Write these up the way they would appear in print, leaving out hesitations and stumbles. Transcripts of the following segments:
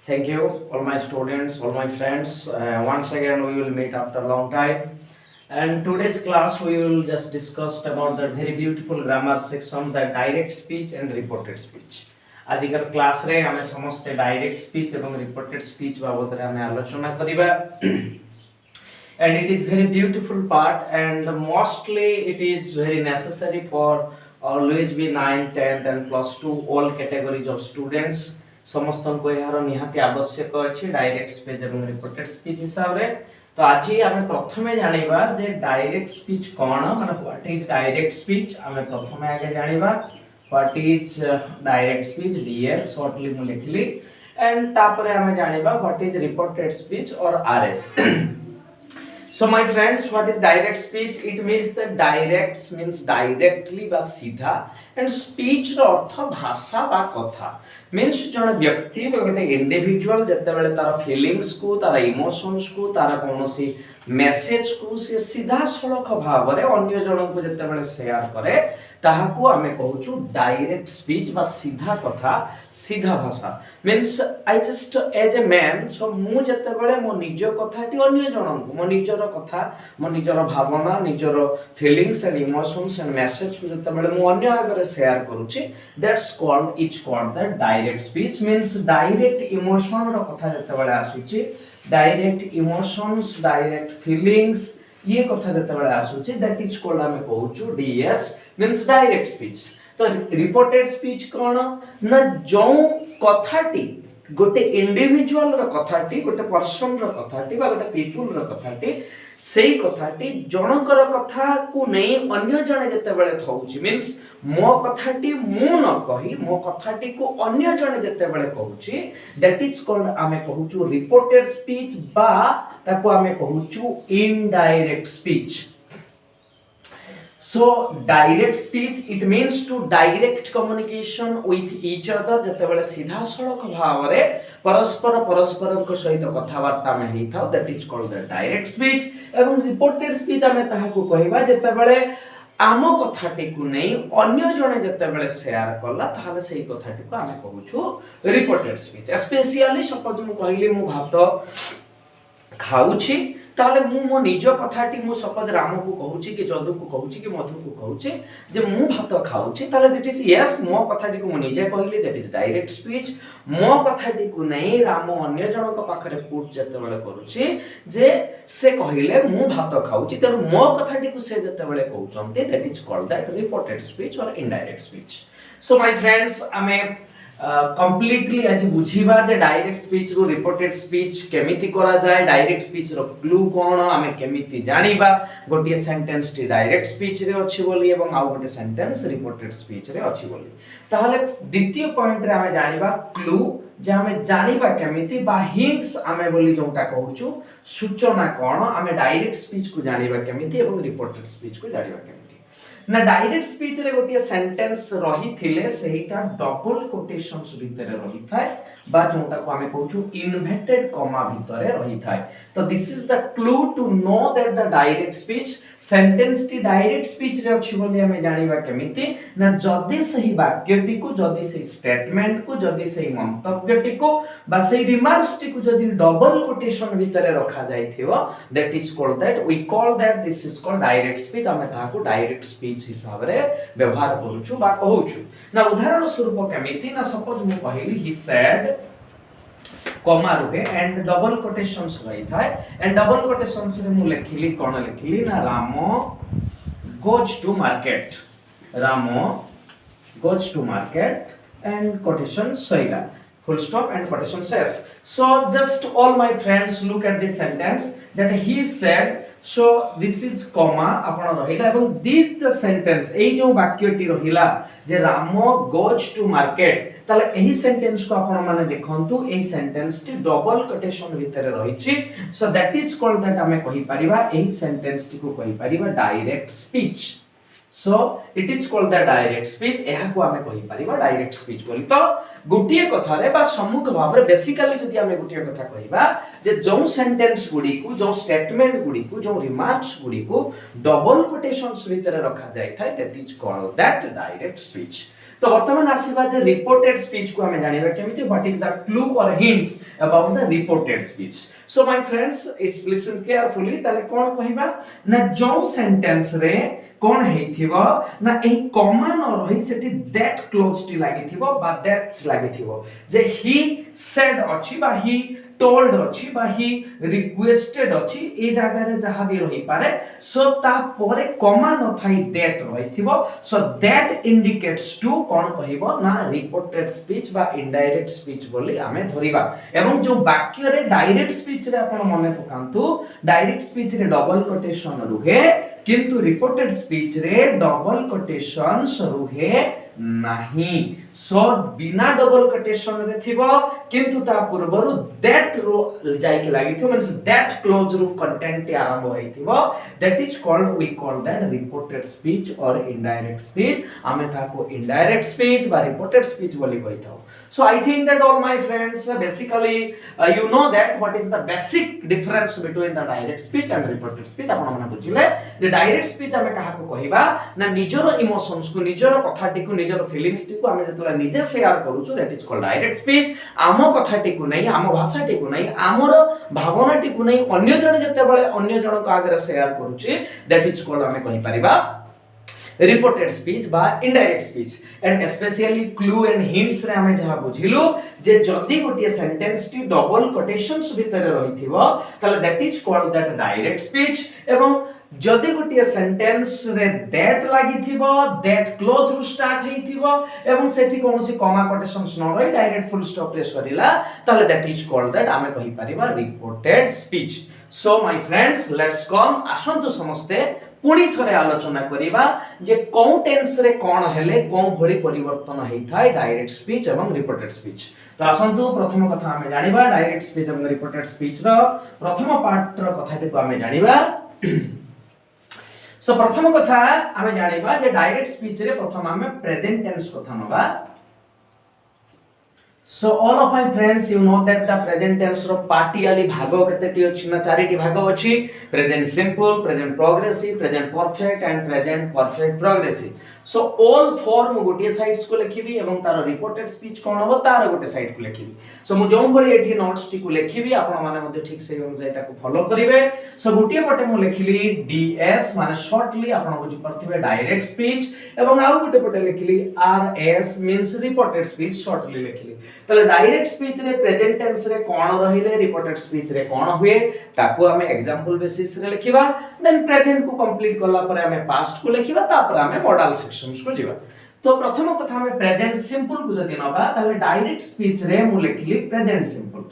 Thank you, all my students, all my friends. Once again, we will meet after a long time. And today's class, we will just discuss about the very beautiful grammar section, the direct speech and reported speech. आजिकर class रे हमें समस्त direct speech एवं reported speech बाबत रे हमें आलोचना करिबा and it is very beautiful part and mostly it is very necessary for always be 9th 10th and plus 2 all categories of students समस्त को यार निहाती आवश्यक अछि डायरेक्ट स्पीच एवं रिपोर्टेड स्पीच हिसाब रे तो आज आमे प्रथमे जानिबा जे डायरेक्ट स्पीच कोन माने व्हाट इज डायरेक्ट स्पीच आमे प्रथमे आगे जानिबा what is direct speech DS shortly मु लिखली एंड तापरे आमे जानिबा व्हाट इज रिपोर्टेड स्पीच और RS So my friends, what is direct speech? It means that direct means directly बा सीधा and speech रो अर्थ भाषा बा कथा means जण व्यक्ति गोटे इंडिविजुअल जते बेले तार फीलिंग्स को तार इमोशंस को तार कोनोसी मेसेज को से सीधा सड़क भाव रे अन्य जण को जते बेले शेयर करे ताहाकू आमे कहूछु डायरेक्ट स्पीच बा सीधा कथा सीधा भाषा means I just as a man so मु जते बेले मो निज कथाटी अन्य जण को मो निजर कथा मो निजर भावना निजर feelings and emotions and message को जते बेले मु अन्य आगे शेयर करूची that's called the direct speech means direct emotion रो कथा जते बेले आसुची डायरेक्ट इमोशंस डायरेक्ट फीलिंग्स ये कथा जते बेले आसुची दैट इज कॉल्ड आमे कहूछु डीएस means डायरेक्ट स्पीच तो रिपोर्टेड स्पीच कोन ना जो कथाटी गोटे इंडिविजुअल रो कथाटी गोटे पर्सन रो कथाटी बा गोटे पीपल रो कथाटी सेही कथाटी जनकर कथा को नै अन्य जने जते बेले थौची मींस मो कथाटी मु न कही मो कथाटी को अन्य जने जते बेले कहूची दैट इज कॉल्ड आमे कहूचु रिपोर्टेड स्पीच बा ताको आमे कहूचु indirect speech So direct speech it means to direct communication with each other जते बेले सीधा सड़क भाव रे परस्पर को सहित कथा वार्ता में हेई थाउ that is called the direct speech एवं रिपोर्टेड स्पीच हमें ताहा को कहबा जते बेले आम कथाटी को नै अन्य जने जते बेले शेयर करला ताहाले सेही कथाटी को हमें कहूछु रिपोर्टेड स्पीच स्पेशली सपोज मु कहली मु भात खाउछि ताले मु मो निज कथाटी मु सपोज राम को कहूछि कि जदु को कहूछि कि मधु को कहूछि जे मु भात खाउछि ताले दैट इज यस मो कथाटी को मु निजे कहली दैट इज डायरेक्ट स्पीच मो कथाटी को नै राम अन्य जन को पाखरे पुट जते बेले करूछि जे से कहिले मु भात खाउछि त मो कथाटी को से जते बेले कहउचंती that is called that reported speech और indirect speech so my friends आमे कंप्लीटली आज बुझीबा जे डायरेक्ट स्पीच रो रिपोर्टेड स्पीच केमिति करा जाय डायरेक्ट स्पीच रो क्लू कोन आमे केमिति जानिबा गोटिए सेंटेंस टी डायरेक्ट स्पीच रे अछि बोली एवं आ गोटे सेंटेंस रिपोर्टेड स्पीच रे अछि बोली ताहले द्वितीय पॉइंट रे आमे जानिबा क्लू जे आमे जानिबा केमिति बा हिंट्स आमे बोली जोंटा कहूछु सूचना कोन आमे डायरेक्ट स्पीच को जानिबा केमिति एवं रिपोर्टेड स्पीच को जानिबा केमिति ना डायरेक्ट स्पीच रे गोटिए सेंटेंस रही थिले सेहीटा डबल कोटेशंस भितरे रही थाए बा जोंटा को हमें कहूछु इन्वर्टेड कॉमा भितरे रही थाए तो this is the clue to know that the direct speech sentence टी डायरेक्ट स्पीच रे अछि बोली हमें जानिबा केमिति ना जदी सही वाक्यटी को जदी सही स्टेटमेंट को जदी सही मंतव्यटी को बा सही रिमार्क्स टी को जदी डबल कोटेशन भितरे रखा जाइथिबो that is called that we call that this is called direct speech हमें ताको डायरेक्ट स्पीच हिसाब रे व्यवहार करूछु बा कहूछु ना उदाहरण स्वरूप केमिति ना सपोज मु कहिली ही सेड कॉमा रुके एंड डबल कोटेशंस रही थाए एंड डबल कोटेशंस रे मु लिखिली कोन लिखिली ना Ram goes to market Ram goes to market and quotation सहीला full stop and quotation says so just all my friends look at this sentence that he said so this is comma आपण रहिला एवं this the sentence एई जो वाक्यटी रहिला जे Ram goes to market ताले एही sentence को आपण माने देखंतु एही सेंटेंस टी डबल कोटेशन भितरे रहिछि so that is called that हमें कहि परिबा एही सेंटेंस टी को कहि परिबा direct speech so it is called the direct speech एहा को हमें कहि परिबा डायरेक्ट स्पीच बोली तो गुटिए कथा रे बा सम्मुख भाव रे बेसिकली जदी हमें गुटिए कथा कहिबा जे जो सेंटेंस गुडी को जो स्टेटमेंट गुडी को जो रिमार्क्स गुडी को डबल कोटेशंस भीतर रखा जाय थाय that is called that direct speech तो वर्तमान आसीबा जे रिपोर्टेड स्पीच को हमें जानिबा केमिति व्हाट इज द क्लू और hints about the reported speech. So my friends it's listen carefully ताले कोन कहिबा ना जो सेंटेंस रे कोन हेथिबो ना एही कॉमा न रही सेठी दैट क्लोज टी लागिथिबो बा दैट लागिथिबो जे ही सेड अछि बा ही टोल्ड अछि बा ही रिक्वेस्टेड अछि ए जागा रे जहा भी रही पारे सो ता परे कॉमा न थाई दैट रहिथिबो सो दैट इंडिकेट्स टू कोन कहिबो ना रिपोर्टेड स्पीच बा इनडायरेक्ट स्पीच बोली आमे धरिबा। एवं जो वाक्य रे डायरेक्ट स्पीच रे आपण मने पकांतु डायरेक्ट स्पीच रे डबल कोटेशन रुहे किंतु रिपोर्टेड स्पीच रे डबल कोटेशन रुहे नहीं। सो बिना डबल कोटेशन रे थिबो किंतु ता पूर्वरु दैट रो जाय के लागि थियो मींस दैट क्लोज रो कंटेंट आरंभ होई थिबो that is called we call that reported speech और इनडायरेक्ट स्पीच आमे ताको इनडायरेक्ट स्पीच बा रिपोर्टेड स्पीच बोली कहिथाउ। So I think that all my friends basically you know that what is the basic difference between the direct speech and reported speech आपण माने बुझिले जे direct speech हमें काहा को कहिबा ना निजरो इमोशंस को निजरो कथाटी को निजरो फीलिंग्स टी को हमें जतला निजे शेयर करूछु that is called direct speech. आमो कथाटी को नै आमो भाषाटी को नै आमर भावनाटी को नै अन्य जण जते बेले अन्य जण को आगे शेयर करूची दैट इज कॉल्ड हमें कहि परिबा रिपोर्टेड स्पीच बा indirect speech. And specially clue and hints रे हमें जहा बुझिलु जे जदी गोटिए सेंटेंस टी डबल कोटेशंस भितर रहिथिबो तले that is called that direct speech. एवं जदी गोटिए सेंटेंस रे दैट लागिथिबो दैट क्लोज रु स्टार्ट हेथिबो एवं सेठी कोनोसी कॉमा कोटेशंस न रही डायरेक्ट फुल स्टॉप प्रेस करिला तले दैट इज कॉल्ड दैट हमें कहि परिबा reported speech. So my friends let's come आसंतु समस्ते पुणी थरे आलोचना करिबा जे कोन टेंस रे कोन हेले कोन भली परिवर्तन हेथाय डायरेक्ट स्पीच एवं रिपोर्टेड स्पीच। तो आसंतु प्रथम कथा हमें जानिबा डायरेक्ट स्पीच एवं रिपोर्टेड स्पीच रो प्रथम पार्ट रो कथाटी को हमें जानिबा। सो प्रथम कथा हमें जानिबा जे डायरेक्ट स्पीच रे प्रथम हमें प्रेजेंट टेंस कथा नबा। So all of my friends you know that the present tense रो पार्टियली भागो केतेटी अछि ना चारिटी भागो अछि present simple present progressive present perfect and present perfect progressive. So all form गोटे साइड्स को लिखिबी एवं तार रिपोर्टेड स्पीच कोन हो तार गोटे साइड को लिखिबी। सो मु जों भली एठी नोट्स टी को लिखिबी आपण माने मध्ये ठीक से अनुसार ताको फॉलो करिवे। सो गोटे पटे मु लिखिली डीएस माने शॉर्टली आपण बुझि परथिबे डायरेक्ट स्पीच एवं आउ गोटे पटे लिखिली RS means reported speech shortly लिखिली। तले डायरेक्ट स्पीच रे प्रेजेंट टेंस रे कोन रहिले रिपोर्टेड स्पीच रे कोन हुए ताको हमें एग्जांपल बेसिस रे लिखिबा देन प्रेजेंट को कंप्लीट करला पर हमें पास्ट को लिखिबा तापर हमें मॉडल सेक्शंस को जिबा। तो प्रथम कथा हमें प्रेजेंट सिंपल को जदी नबा ताले डायरेक्ट स्पीच रे मु लिखिली प्रेजेंट सिंपल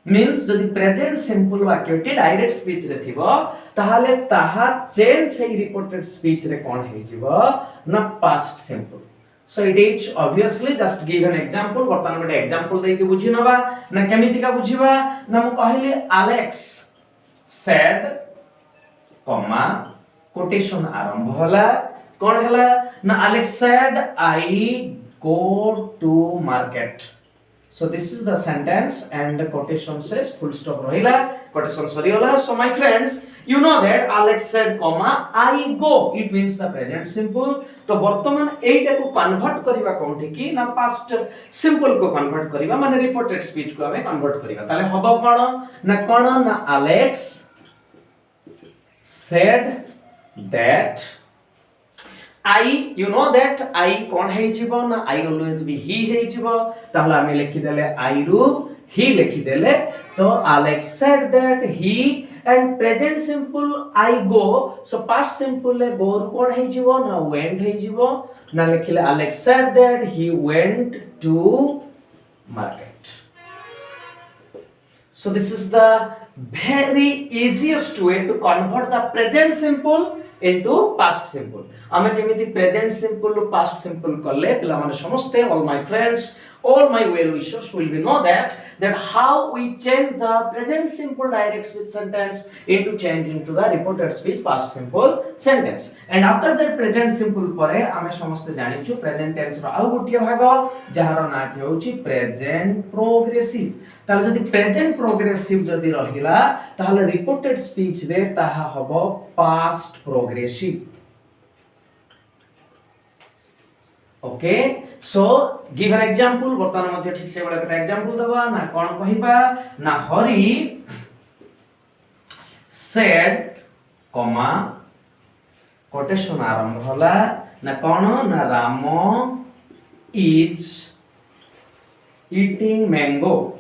मींस जदी प्रेजेंट सिंपल वाक्यटी डायरेक्ट स्पीच रे थिबो ताहाले ताहा चेंज से रिपोर्टेड स्पीच रे कोन हे जिवो ना past simple. So it is obviously just give an example वर्तमान गोटे एग्जांपल दे के बुझी नबा ना केमिति का बुझीबा ना मु कहली Alex said कॉमा कोटेशन आरंभ होला कोन होला ना Alex said I go to market। So this is the sentence and the quotation says full stop rahila quotation sorry hola। So my friends you know that Alex said comma I go it means the present simple। तो वर्तमान एटा को convert करिबा कोंठी की ना past simple को convert करिबा माने reported speech को हमें कन्वर्ट करिबा ताले हबो कोन ना Alex said that I you know that I कोन हे जिवो ना I always be he हे जिवो ताहला हमें लिखि देले I रु he लिखि देले। तो Alex said that he and present simple I go so past simple ले go रु कोन हे जिवो ना went हे जिवो ना लिखिले Alex said that he went to market। So this is the very easiest way to convert the present simple into past simple। आमे केमिति present simple to past simple करले पिला माने समझते all my friends all my well wishers will be know that how we change the present simple direct speech sentence into change into the reported speech past simple sentence। and after that present simple परे आमे समझते जानिछु present tense रो आउ गोटिया भाग जहार नाम हेउची present progressive. ताले जदी present progressive जदी रहिला ताले रिपोर्टेड स्पीच रे ताहा हबो past progressive. Okay so give an example वर्तमान मध्ये ठीक से बड़ा कथा एग्जांपल दबा ना कोन कहिबा ना हरि सेड कमा कोटेशन आरंभ होला ना कोन ना Ram is eating mango.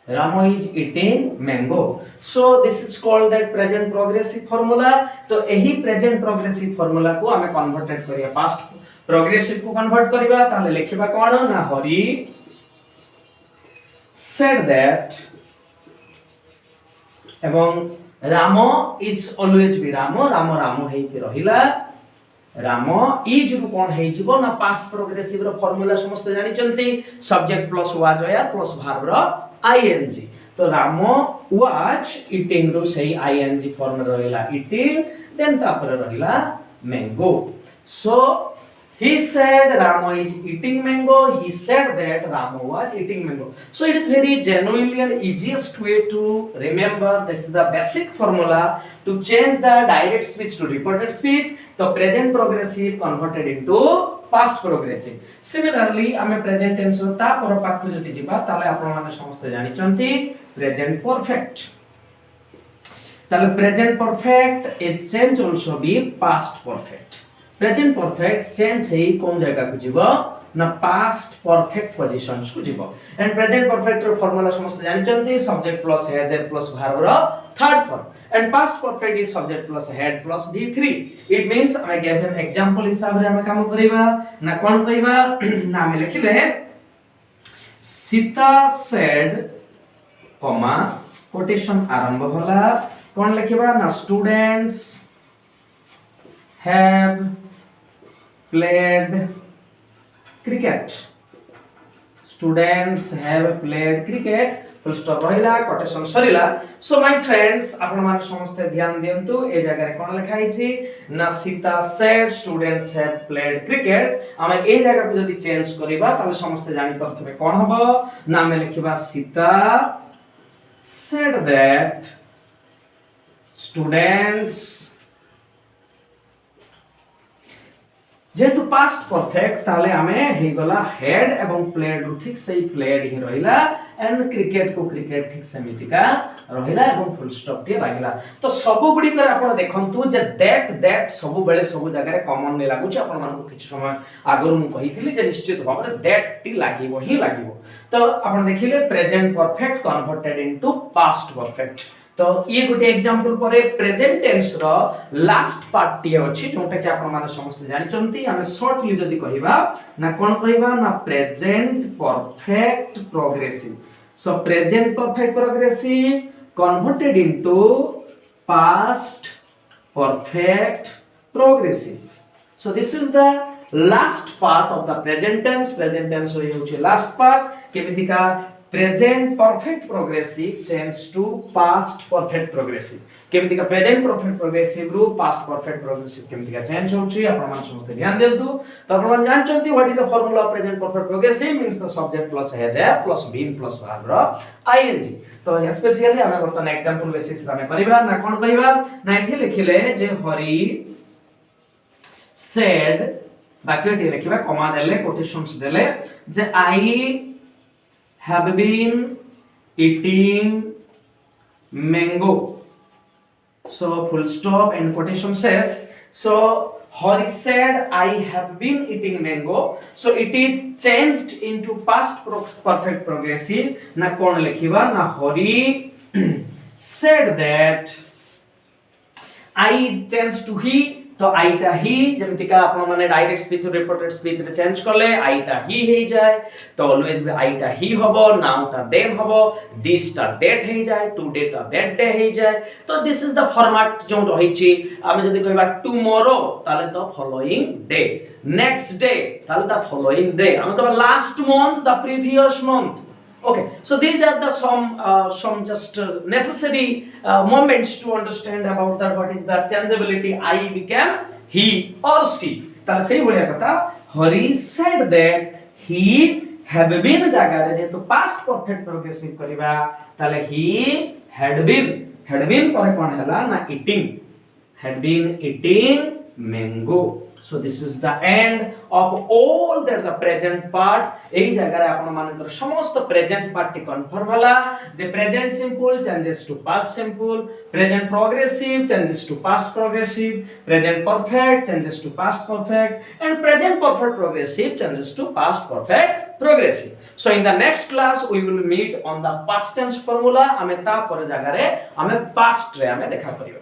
Rama is eating mango. So this is called that present progressive formula. तो यही present progressive formula को हमें converted करिया past progressive को convert करिबा ताले लिखिबा कोन ना हरि said that एवं Ram is always be Ram हेइ के रहिला राम इज रु कोन हेइ जीवो ना पास्ट प्रोग्रेसिव रो फार्मूला समस्त जानि चंती सब्जेक्ट प्लस वाज या प्लस वर्ब रो आईएनजी तो राम वाज ईटिंग रो सही आईएनजी फॉर्म रहिला ईटिंग देन तापर रहिला mango so he said Rama is eating mango. He said that Rama was eating mango. So it is very genuinely and easiest way to remember. That is the basic formula to change the direct speech to reported speech. The present progressive converted into past progressive. Similarly, आमे present tense ता पर पाठ जति जिबा ताले आपण माने समस्त जानि चंती present perfect. ताले present perfect it change also be past perfect. Present perfect change है कोन जगह को जीवो ना पास्ट परफेक्ट पोजीशंस को जीवो एंड प्रेजेंट परफेक्ट रो फार्मूला समस्त जानि चंती subject plus has and plus verb रो third form and past perfect is subject plus had plus d3 it means I give an example हिसाब रे हम काम करिबा ना कोन कहिबा ना हम लिखिले सीता सेड कॉमा कोटेशन आरंभ होला कोन लिखिबा ना students have played cricket. Students have played cricket. Full stop रहिला कोटेशन सरिला. So my friends आपण मान समस्त ध्यान दियंतु ए जगह रे कोन लिखा हिची ना Sita said students have played cricket. हम ए जगह को जदी चेंज करिबा ताले समस्त जानि प्रथमे कोन हबो ना हम लिखिबा सीता said that students जेतु पास्ट परफेक्ट ताले हमें हे गला हेड एवं प्लेड रु ठीक सही प्लेड ही रहिला एंड क्रिकेट को क्रिकेट ठीक समितिका रहिला एवं फुल स्टॉप टे लागिला तो सब गुडी कर आपण देखंतु जे दैट सब बेले सब जगह रे कॉमन ने लागु छ आपण मान को किछ समय आगरु मु कहिथिली जे निश्चित भाबरे दैट टी लागिवो ही लागिवो तो आपण देखिले present perfect converted into past perfect तो ये गोटे एग्जांपल परे प्रेजेंट टेंस रो लास्ट पार्ट टी अछि जोटा कि आपण माने समस्त जानि चंती हमें शॉर्टली जदी कहिबा ना कोन कहिबा ना present perfect progressive so present perfect progressive converted into past perfect progressive so this is the last part of the present tense होय लास्ट पार्ट केमितिका present perfect progressive change to past perfect progressive केमिति का present perfect progressive रु past perfect progressive केमिति का change होछि आपण मान समस्त ध्यान देतु तो आपण जानचंती what is the formula of present perfect progressive means the subject plus has plus been plus verb रो आईएनजी तो स्पेशली हमें बर्तन एग्जांपल बेसिस रे करबा ना कोन कहबा ना एठी लिखिले जे हरि सेड बाकीटी लिखिबा कमा देले कोटेशंस देले जे आई have been eating mango so full stop and quotation says so Hari said I have been eating mango so it is changed into past perfect progressive na kon likhiba na Hari said that I changed to he तो आईटा ही जेमतिका आपण माने direct speech reported speech रे change करले आईटा ही हे जाय तो always बे आईटा ही हबो नाउटा them हबो this टा दैट हे जाय टुडे टा दैट डे हे जाय तो दिस इज द फॉर्मेट जो रहिछि आमे जदी कहबा टुमोरो ताले तो फॉलोइंग डे नेक्स्ट डे ताले द फॉलोइंग डे आमे कहबा last month the previous month Okay, so these are the some just necessary moments to understand about that what is the changeability I became he or she. ताले सही बोलिया कथा Hari said that he have been जागा रे जे तो past perfect progressive करिबा ताले he had been पर कोन हला ना eating had been eating mango So this is the end of all the present part. এই জায়গায় আপন মানকৰ সমস্ত present part টি কনফার্ম হলা যে present simple changes to past simple, present progressive changes to past progressive, present perfect changes to past perfect, and present perfect progressive changes to past perfect progressive. So in the next class we will meet on the past tense formula. ଆମେ ତା ପରେ ଜାଗାରେ ଆମେ past ରେ ଆମେ ଦେଖା କରିବା.